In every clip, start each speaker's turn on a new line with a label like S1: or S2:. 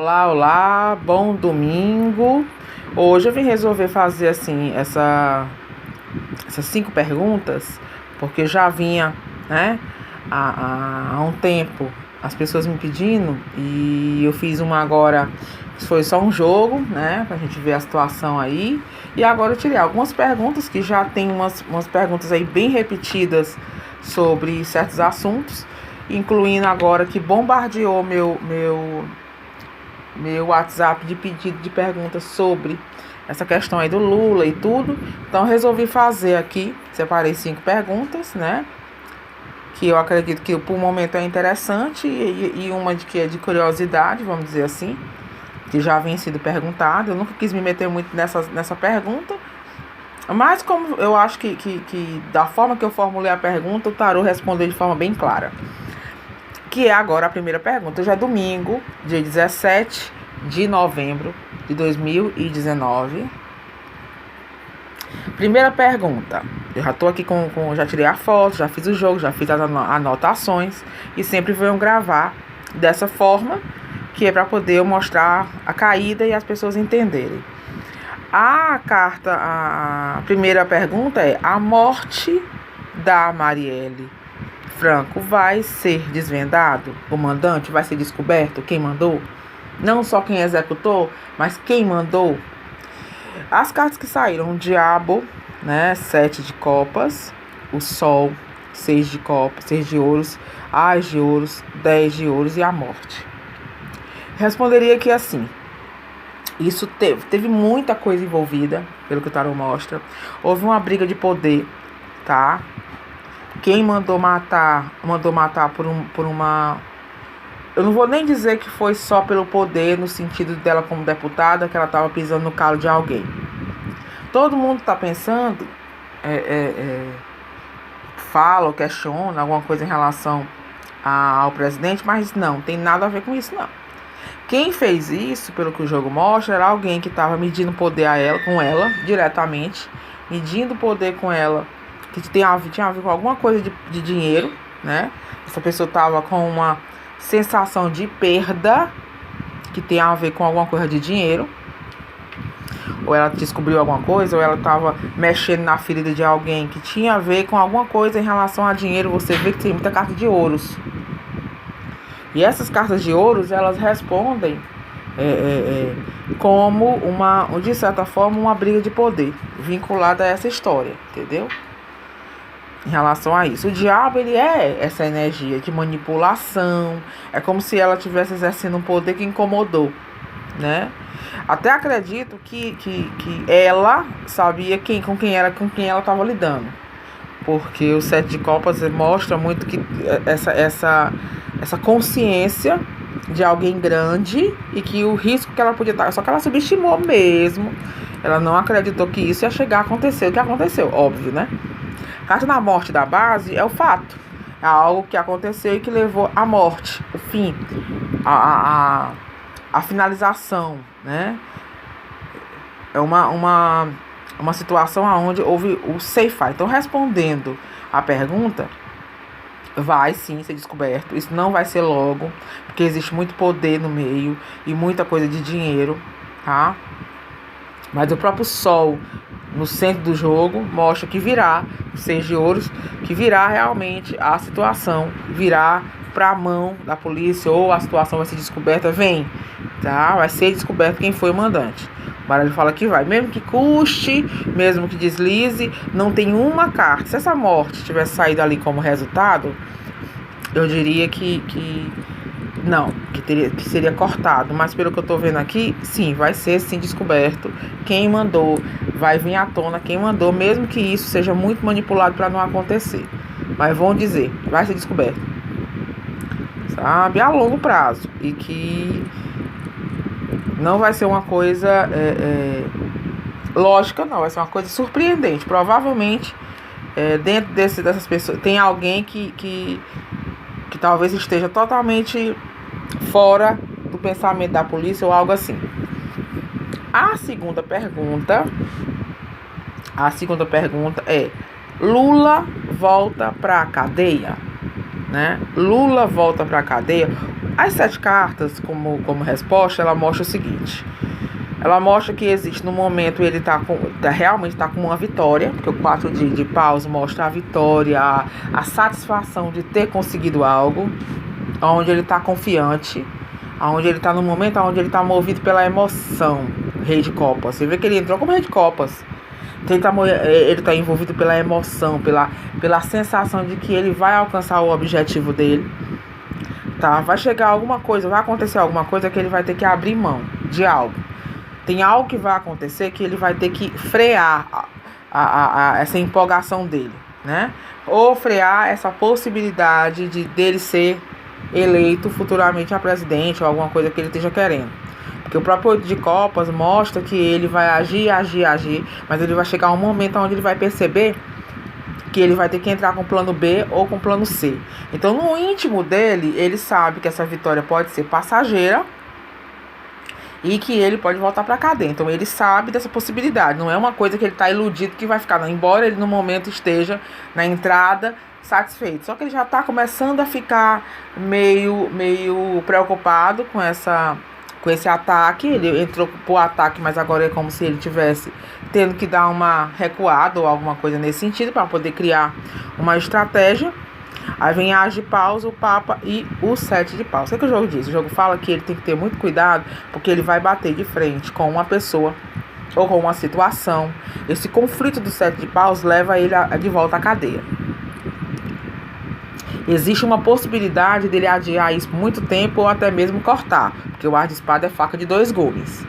S1: Olá, olá, bom domingo. Hoje eu vim resolver fazer assim essas 5 perguntas, porque já vinha, né, há um tempo as pessoas me pedindo e eu fiz uma agora, foi só um jogo, né, pra gente ver a situação aí. E agora eu tirei algumas perguntas que já tem umas perguntas aí bem repetidas sobre certos assuntos, incluindo agora que bombardeou meu WhatsApp de pedido de perguntas sobre essa questão aí do Lula e tudo. Então resolvi fazer aqui, separei 5 perguntas, né? Que eu acredito que por momento é interessante e uma de que é de curiosidade, vamos dizer assim, que já havia sido perguntada. Eu nunca quis me meter muito nessa pergunta, mas como eu acho que da forma que eu formulei a pergunta, o tarô respondeu de forma bem clara. Que é agora a primeira pergunta. Hoje é domingo, dia 17 de novembro de 2019. Primeira pergunta. Eu já tô aqui já tirei a foto, já fiz o jogo, já fiz as anotações. E sempre venho gravar dessa forma, que é para poder eu mostrar a caída e as pessoas entenderem. A primeira pergunta é: a morte da Marielle Franco vai ser desvendado? O mandante vai ser descoberto? Quem mandou? Não só quem executou, mas quem mandou? As cartas que saíram: o diabo, né, 7 de copas, o sol, 6 de copas, 6 de ouros, as de ouros, 10 de ouros e a morte. Responderia que assim, isso teve muita coisa envolvida, pelo que o tarô mostra. Houve uma briga de poder, tá? Quem mandou matar por uma... Eu não vou nem dizer que foi só pelo poder, no sentido dela como deputada, que ela estava pisando no calo de alguém. Todo mundo está pensando, fala ou questiona alguma coisa em relação ao presidente, mas não, tem nada a ver com isso, não. Quem fez isso, pelo que o jogo mostra, era alguém que estava medindo poder com ela, diretamente, medindo poder com ela, que tinha a ver com alguma coisa de dinheiro, né? Essa pessoa estava com uma sensação de perda, que tem a ver com alguma coisa de dinheiro. Ou ela descobriu alguma coisa, ou ela estava mexendo na ferida de alguém que tinha a ver com alguma coisa em relação a dinheiro. Você vê que tem muita carta de ouros. E essas cartas de ouros, elas respondem como de certa forma, uma briga de poder vinculada a essa história, entendeu? Em relação a isso, o diabo, ele é essa energia de manipulação. É como se ela estivesse exercendo um poder que incomodou, né? Até acredito que ela sabia com quem ela estava lidando, porque o 7 de copas mostra muito que essa consciência de alguém grande e que o risco que ela podia estar, só que ela subestimou mesmo. Ela não acreditou que isso ia chegar a acontecer. O que aconteceu, óbvio, né? Carta da morte da base é o fato. É algo que aconteceu e que levou à morte, o fim, a finalização, né? É uma situação onde houve o ceifar. Então, respondendo a pergunta, vai sim ser descoberto. Isso não vai ser logo, porque existe muito poder no meio e muita coisa de dinheiro, tá? Mas o próprio sol no centro do jogo mostra que virá, 6 de ouros, que virá realmente a situação, virá para a mão da polícia, ou a situação vai ser descoberta, tá? Vai ser descoberto quem foi o mandante. O baralho fala que vai, mesmo que custe, mesmo que deslize, não tem uma carta. Se essa morte tivesse saído ali como resultado, eu diria que seria cortado. Mas pelo que eu tô vendo aqui, sim, vai ser sim descoberto quem mandou, vai vir à tona quem mandou, mesmo que isso seja muito manipulado para não acontecer. Mas vão dizer, vai ser descoberto, sabe, a longo prazo, e que não vai ser uma coisa lógica, não, vai ser uma coisa surpreendente. Provavelmente dentro dessas pessoas tem alguém que talvez esteja totalmente fora do pensamento da polícia ou algo assim. A segunda pergunta é: Lula volta pra cadeia, né? Lula volta pra cadeia. As 7 cartas, como resposta, ela mostra o seguinte. Ela mostra que existe, no momento, ele realmente está com uma vitória, porque o 4 de paus mostra a vitória, a satisfação de ter conseguido algo, onde ele está confiante, onde ele está no momento onde ele está movido pela emoção. Rei de copas. Você vê que ele entrou como rei de copas. Então, ele está envolvido pela emoção, pela sensação de que ele vai alcançar o objetivo dele. Tá? Vai chegar alguma coisa, vai acontecer alguma coisa que ele vai ter que abrir mão de algo. Tem algo que vai acontecer que ele vai ter que frear essa empolgação dele, né? Ou frear essa possibilidade dele ser eleito futuramente a presidente ou alguma coisa que ele esteja querendo. Porque o próprio 8 de copas mostra que ele vai agir, mas ele vai chegar um momento onde ele vai perceber que ele vai ter que entrar com o plano B ou com o plano C. Então, no íntimo dele, ele sabe que essa vitória pode ser passageira e que ele pode voltar para a cadeia. Então, ele sabe dessa possibilidade. Não é uma coisa que ele está iludido que vai ficar. Não. Embora ele, no momento, esteja na entrada satisfeito. Só que ele já está começando a ficar meio preocupado com esse ataque. Ele entrou pro ataque, mas agora é como se ele tivesse tendo que dar uma recuada ou alguma coisa nesse sentido para poder criar uma estratégia. Aí vem a As de paus, o Papa e o 7 de paus. O que o jogo diz? O jogo fala que ele tem que ter muito cuidado, porque ele vai bater de frente com uma pessoa ou com uma situação. Esse conflito do 7 de paus leva ele de volta à cadeia. Existe uma possibilidade dele adiar isso por muito tempo ou até mesmo cortar, porque o As de espada é faca de 2 gumes.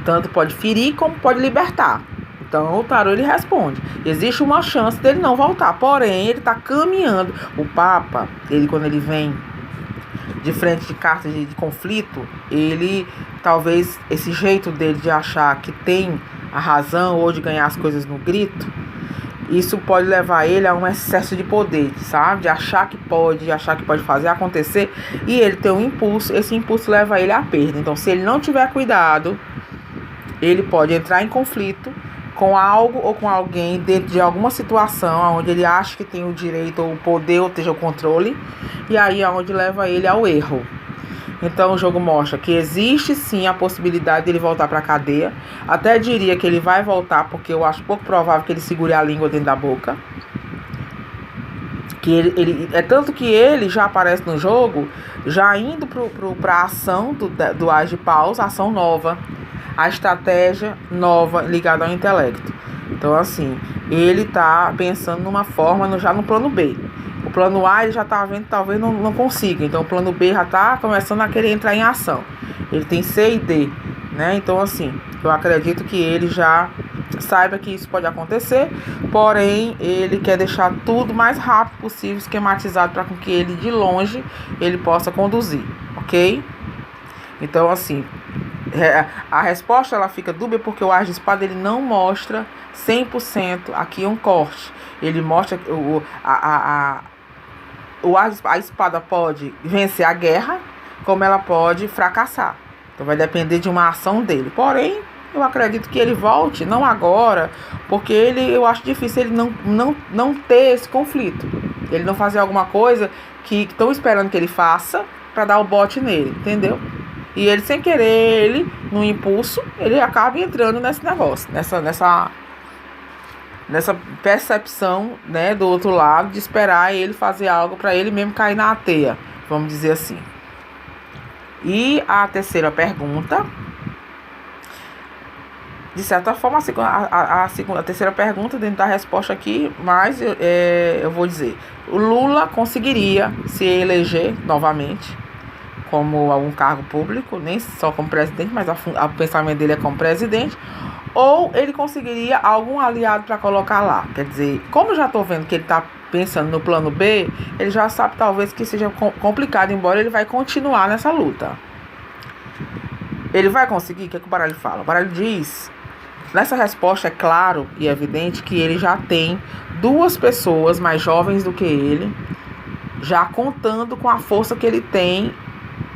S1: Tanto pode ferir como pode libertar. Então o tarô ele responde. Existe uma chance dele não voltar, porém ele está caminhando. O Papa, quando ele vem de frente de cartas de conflito, ele talvez esse jeito dele de achar que tem a razão ou de ganhar as coisas no grito, isso pode levar ele a um excesso de poder, sabe? De achar que pode fazer acontecer, e ele tem um impulso, esse impulso leva ele à perda. Então, se ele não tiver cuidado, ele pode entrar em conflito com algo ou com alguém dentro de alguma situação onde ele acha que tem o direito ou o poder ou seja o controle, e aí é onde leva ele ao erro. Então o jogo mostra que existe sim a possibilidade de ele voltar para a cadeia. Até diria que ele vai voltar, porque eu acho pouco provável que ele segure a língua dentro da boca. Que ele é tanto que ele já aparece no jogo já indo para a ação do As de paus, a ação nova, a estratégia nova ligada ao intelecto. Então assim, ele tá pensando numa forma já no plano B. O plano A ele já tá vendo que talvez não consiga. Então o plano B já tá começando a querer entrar em ação. Ele tem C e D, né? Então assim, eu acredito que ele já saiba que isso pode acontecer, porém ele quer deixar tudo mais rápido possível, esquematizado, para que ele de longe ele possa conduzir, ok? Então assim, a resposta ela fica dúbia porque o As de espada ele não mostra 100% aqui um corte. Ele mostra a espada pode vencer a guerra, como ela pode fracassar. Então vai depender de uma ação dele. Porém, eu acredito que ele volte, não agora, porque eu acho difícil ele não ter esse conflito. Ele não fazer alguma coisa que estão esperando que ele faça para dar o bote nele, entendeu? E ele, sem querer, no impulso, ele acaba entrando nesse negócio, nessa percepção, né, do outro lado, de esperar ele fazer algo para ele mesmo cair na teia, vamos dizer assim. E a terceira pergunta, de certa forma, a terceira pergunta dentro da resposta aqui, mas eu vou dizer, o Lula conseguiria se eleger novamente como algum cargo público, nem só como presidente, mas o pensamento dele é como presidente, ou ele conseguiria algum aliado para colocar lá. Quer dizer, como eu já estou vendo que ele está pensando no plano B, ele já sabe talvez que seja complicado, embora ele vai continuar nessa luta. Ele vai conseguir? O que é que o baralho fala? O baralho diz, nessa resposta é claro e evidente que ele já tem 2 pessoas mais jovens do que ele, já contando com a força que ele tem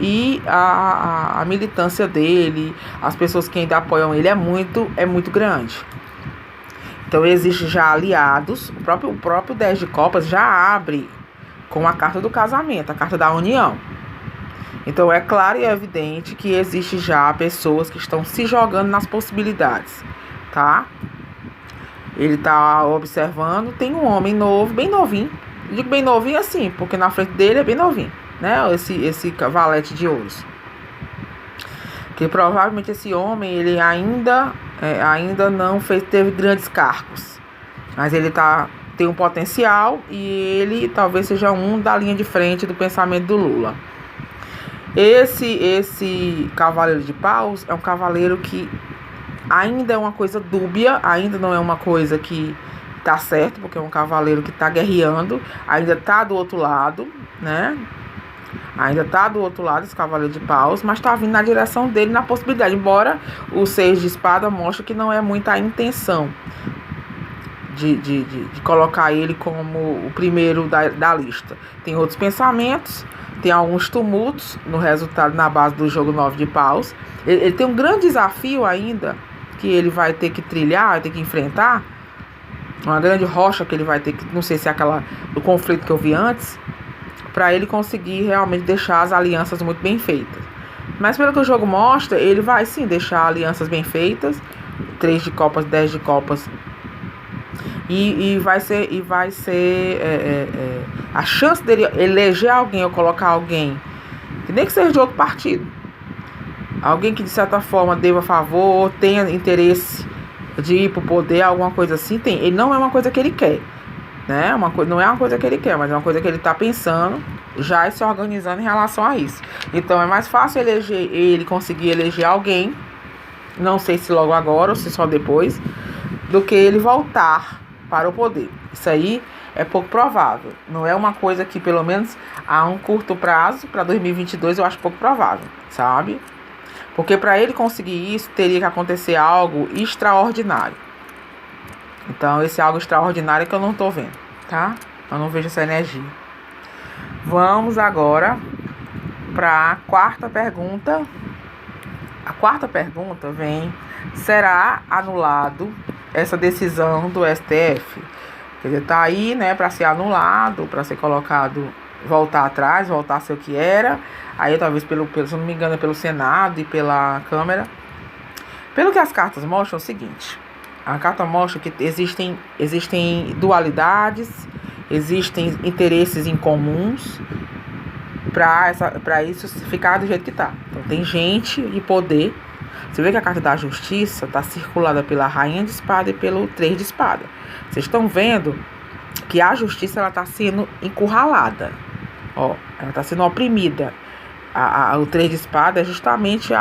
S1: e a militância dele, as pessoas que ainda apoiam ele é muito grande. Então existe já aliados. O próprio 10 de copas já abre com a carta do casamento, a carta da união. Então é claro e evidente que existe já pessoas que estão se jogando nas possibilidades, tá? Ele tá observando, tem um homem novo, bem novinho. Eu digo bem novinho assim, porque na frente dele é bem novinho, né? Esse cavalete de ouros. Que provavelmente esse homem, ele ainda não teve grandes cargos. Mas ele tem um potencial e ele talvez seja um da linha de frente do pensamento do Lula. Esse cavaleiro de paus é um cavaleiro que ainda é uma coisa dúbia, ainda não é uma coisa que tá certo, porque é um cavaleiro que tá guerreando, ainda tá do outro lado, né? Ainda tá do outro lado esse cavaleiro de paus, mas tá vindo na direção dele, na possibilidade, embora o 6 de espada mostre que não é muita a intenção de colocar ele como o primeiro da lista. Tem outros pensamentos, tem alguns tumultos no resultado na base do jogo 9 de paus. Ele tem um grande desafio ainda, que ele vai ter que trilhar, vai ter que enfrentar, uma grande rocha que ele vai ter que, não sei se é aquela do conflito que eu vi antes, para ele conseguir realmente deixar as alianças muito bem feitas. Mas pelo que o jogo mostra, ele vai sim deixar alianças bem feitas, 3 de copas, 10 de copas, e vai ser a chance dele eleger alguém ou colocar alguém, que nem que seja de outro partido, alguém que de certa forma deva favor, tenha interesse de ir para o poder, alguma coisa assim, ele não é uma coisa que ele quer, né? Não é uma coisa que ele quer, mas é uma coisa que ele está pensando já e se organizando em relação a isso. Então é mais fácil ele conseguir eleger alguém, não sei se logo agora ou se só depois, do que ele voltar para o poder. Isso aí é pouco provável. Não é uma coisa que, pelo menos a um curto prazo, para 2022, eu acho pouco provável, sabe? Porque para ele conseguir isso, teria que acontecer algo extraordinário. Então, esse algo extraordinário é que eu não estou vendo, tá? Eu não vejo essa energia. Vamos agora para a quarta pergunta. A quarta pergunta vem: será anulado essa decisão do STF? Quer dizer, tá aí, né, para ser anulado, para ser colocado, voltar atrás, voltar a ser o que era. Aí talvez, se não me engano, pelo Senado e pela Câmara. Pelo que as cartas mostram, é o seguinte: a carta mostra que existem dualidades, existem interesses incomuns para isso ficar do jeito que tá. Então tem gente e poder. Você vê que a carta da justiça está circulada pela rainha de espada e pelo 3 de espada. Vocês estão vendo que a justiça está sendo encurralada. Ó, ela está sendo oprimida. O 3 de espada é justamente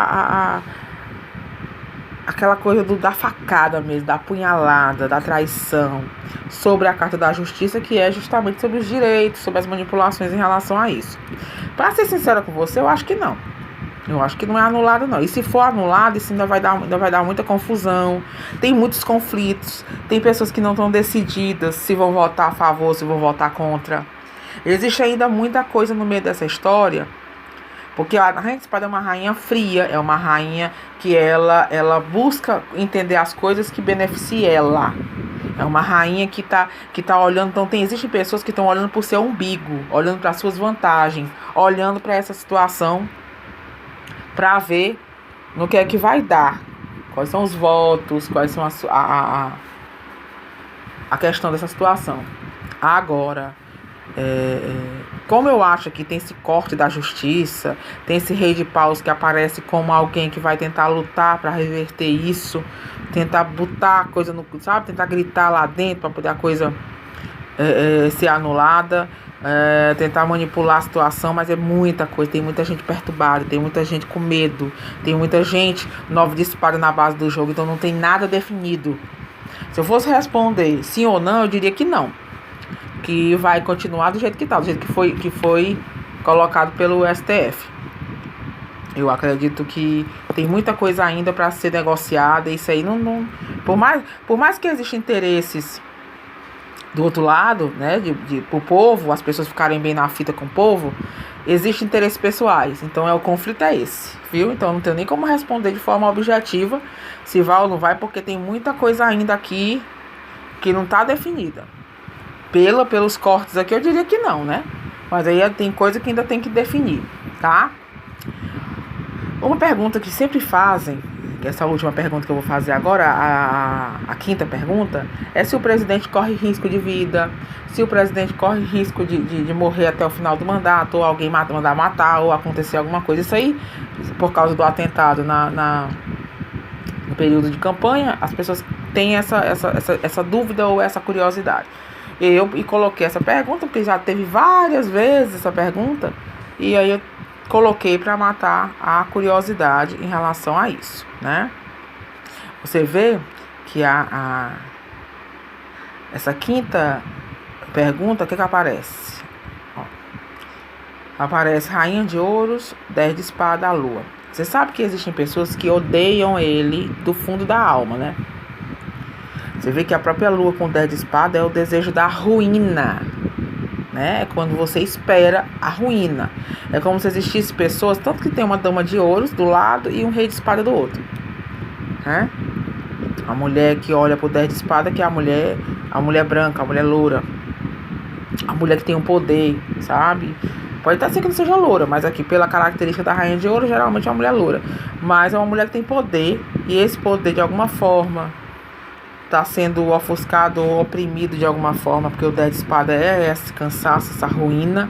S1: aquela coisa da facada mesmo, da apunhalada, da traição, sobre a carta da justiça, que é justamente sobre os direitos, sobre as manipulações em relação a isso. Para ser sincera com você, eu acho que não. Eu acho que não é anulado, não. E se for anulado, isso ainda vai dar muita confusão. Tem muitos conflitos. Tem pessoas que não estão decididas se vão votar a favor, se vão votar contra. Existe ainda muita coisa no meio dessa história. Porque a rainha de espada é uma rainha fria. É uma rainha que ela busca entender as coisas que beneficiem ela. É uma rainha que tá olhando. Então existem pessoas que estão olhando para o seu umbigo, olhando para as suas vantagens, olhando para essa situação, para ver no que é que vai dar, quais são os votos, quais são a questão dessa situação. Agora, como eu acho que tem esse corte da justiça, tem esse rei de paus que aparece como alguém que vai tentar lutar para reverter isso, tentar botar a coisa no, sabe, tentar gritar lá dentro para poder a coisa ser anulada, tentar manipular a situação, mas é muita coisa, tem muita gente perturbada, tem muita gente com medo, tem muita gente 9 de espada na base do jogo, então não tem nada definido. Se eu fosse responder sim ou não, eu diria que não, que vai continuar do jeito que tá, do jeito que foi colocado pelo STF. Eu acredito que tem muita coisa ainda para ser negociada, isso aí não por mais que existam interesses do outro lado, né, pro povo, as pessoas ficarem bem na fita com o povo, existem interesses pessoais. Então o conflito é esse, viu? Então não tenho nem como responder de forma objetiva se vai ou não vai, porque tem muita coisa ainda aqui que não tá definida. Pelos cortes aqui eu diria que não, né? Mas aí tem coisa que ainda tem que definir, tá? Uma pergunta que sempre fazem, que essa última pergunta que eu vou fazer agora, a quinta pergunta, é se o presidente corre risco de vida, se o presidente corre risco de morrer até o final do mandato, ou alguém mandar matar, ou acontecer alguma coisa. Isso aí, por causa do atentado no período de campanha, as pessoas têm essa dúvida ou essa curiosidade. Eu coloquei essa pergunta, porque já teve várias vezes essa pergunta, e aí eu coloquei para matar a curiosidade em relação a isso, né? Você vê que essa quinta pergunta, o que aparece? Ó, aparece Rainha de Ouros, 10 de espada, a lua. Você sabe que existem pessoas que odeiam ele do fundo da alma, né? Você vê que a própria lua com 10 de espada é o desejo da ruína, né? É quando você espera a ruína. É como se existissem pessoas, tanto que tem uma dama de ouros do lado e um rei de espada do outro, né? A mulher que olha pro 10 de espada, que é a mulher branca, a mulher loura, a mulher que tem um poder, sabe? Pode até ser que não seja loura, mas aqui pela característica da rainha de ouro, geralmente é uma mulher loura, mas é uma mulher que tem poder, e esse poder de alguma forma está sendo ofuscado ou oprimido de alguma forma, porque o 10 de espada é esse cansaço, essa ruína,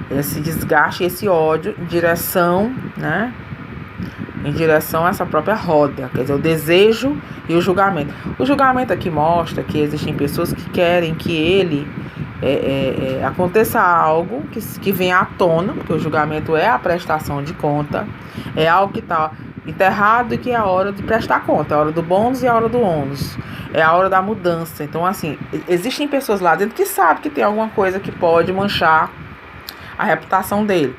S1: esse desgaste, esse ódio em direção, né? Em direção a essa própria roda, quer dizer, o desejo e o julgamento. O julgamento aqui mostra que existem pessoas que querem que ele aconteça algo que venha à tona, porque o julgamento é a prestação de conta, é algo que está enterrado e que é a hora de prestar conta, é a hora do bônus e a hora do ônus, é a hora da mudança. Então, assim, existem pessoas lá dentro que sabem que tem alguma coisa que pode manchar a reputação dele,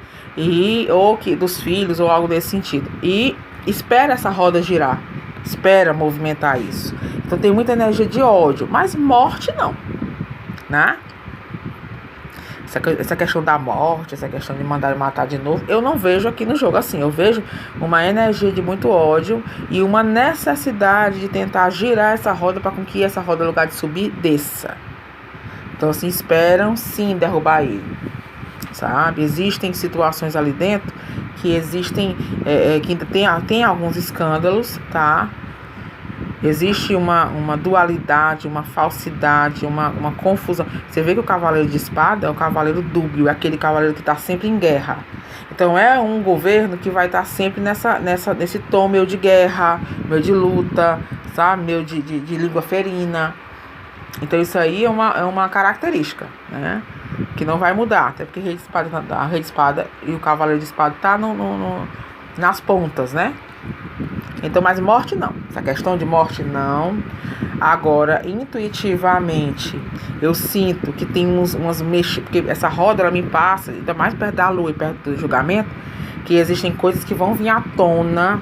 S1: ou que dos filhos, ou algo desse sentido, e espera essa roda girar, espera movimentar isso. Então tem muita energia de ódio, mas morte não, né? Essa questão da morte, essa questão de mandar matar de novo, eu não vejo aqui no jogo assim. Eu vejo uma energia de muito ódio e uma necessidade de tentar girar essa roda para que essa roda, no lugar de subir, desça. Então, assim, esperam sim derrubar ele, sabe? Existem situações ali dentro que existem, que tem alguns escândalos, tá? Existe uma dualidade, uma falsidade, uma confusão. Você vê que o cavaleiro de espada é o cavaleiro dúbio, é aquele cavaleiro que está sempre em guerra. Então é um governo que vai estar sempre nesse tom meio de guerra, meio de luta, sabe? Meio de língua ferina. Então isso aí é uma característica, né? Que não vai mudar, até porque a rei de espada e o cavaleiro de espada tá nas pontas, né? Então, mas morte não. Essa questão de morte não. Agora, intuitivamente, eu sinto que tem umas mexidas, porque essa roda ela me passa, ainda mais perto da lua e perto do julgamento, que existem coisas que vão vir à tona,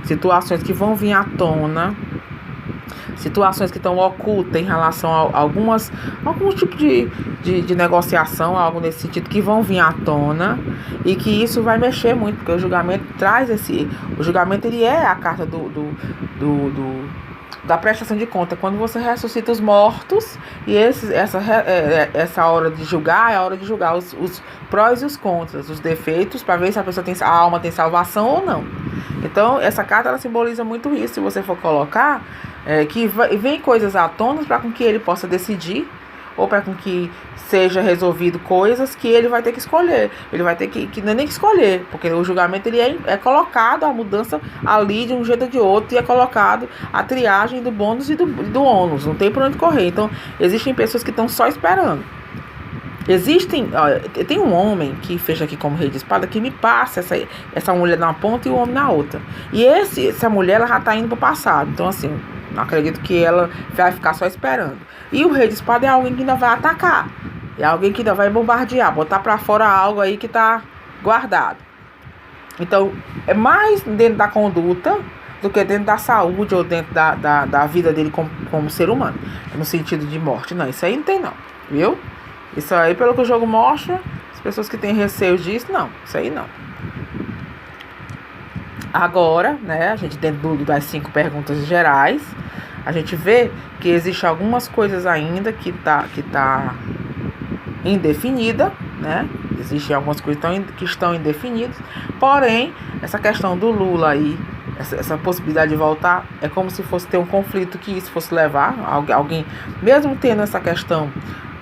S1: situações que vão vir à tona, situações que estão ocultas em relação a algum tipo de negociação, algo nesse sentido, que vão vir à tona, e que isso vai mexer muito, porque o julgamento traz o julgamento ele é a carta da prestação de conta, quando você ressuscita os mortos, e essa hora de julgar é a hora de julgar os prós e os contras, os defeitos, para ver se a alma tem salvação ou não. Então, essa carta ela simboliza muito isso, se você for colocar, que vem coisas à tona para com que ele possa decidir, ou para com que seja resolvido coisas que ele vai ter que escolher. Ele vai ter que não é nem que escolher, porque o julgamento ele é colocado a mudança ali de um jeito ou de outro, e é colocado a triagem do bônus e do ônus, não tem por onde correr. Então, existem pessoas que estão só esperando. Tem um homem que fez aqui como rei de espada que me passa essa mulher numa ponta e o homem na outra. E essa mulher ela já está indo para o passado. Então, assim, não acredito que ela vai ficar só esperando. E o rei de espada é alguém que ainda vai atacar. É alguém que ainda vai bombardear, botar para fora algo aí que está guardado. Então, é mais dentro da conduta do que dentro da saúde ou dentro da vida dele como ser humano. No sentido de morte. Não, isso aí não tem não. Viu? Isso aí, pelo que o jogo mostra, as pessoas que têm receio disso, não. Isso aí não. Agora, né, a gente dentro das 5 perguntas gerais, a gente vê que existe algumas coisas ainda que tá indefinida, né? Existem algumas coisas que estão indefinidas, porém, essa questão do Lula aí, essa possibilidade de voltar, é como se fosse ter um conflito que isso fosse levar alguém, mesmo tendo essa questão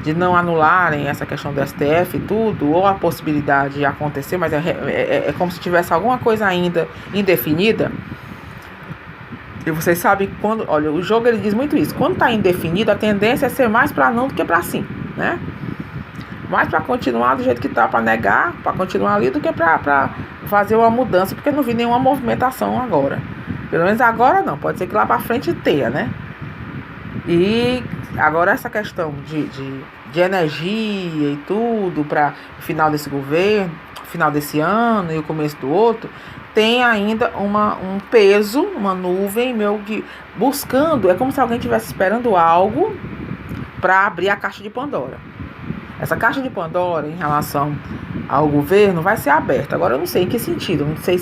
S1: de não anularem essa questão do STF e tudo, ou a possibilidade de acontecer, mas é como se tivesse alguma coisa ainda indefinida. E vocês sabem quando, olha, o jogo ele diz muito isso, quando está indefinido, a tendência é ser mais para não do que para sim, né? Mais para continuar do jeito que tá, para negar, para continuar ali, do que para fazer uma mudança, porque eu não vi nenhuma movimentação agora. Pelo menos agora não, pode ser que lá para frente tenha, né? E agora essa questão de energia e tudo para o final desse governo, final desse ano e o começo do outro, tem ainda um peso, uma nuvem meio que buscando, é como se alguém estivesse esperando algo para abrir a caixa de Pandora. Essa caixa de Pandora em relação ao governo vai ser aberta. Agora eu não sei em que sentido, não sei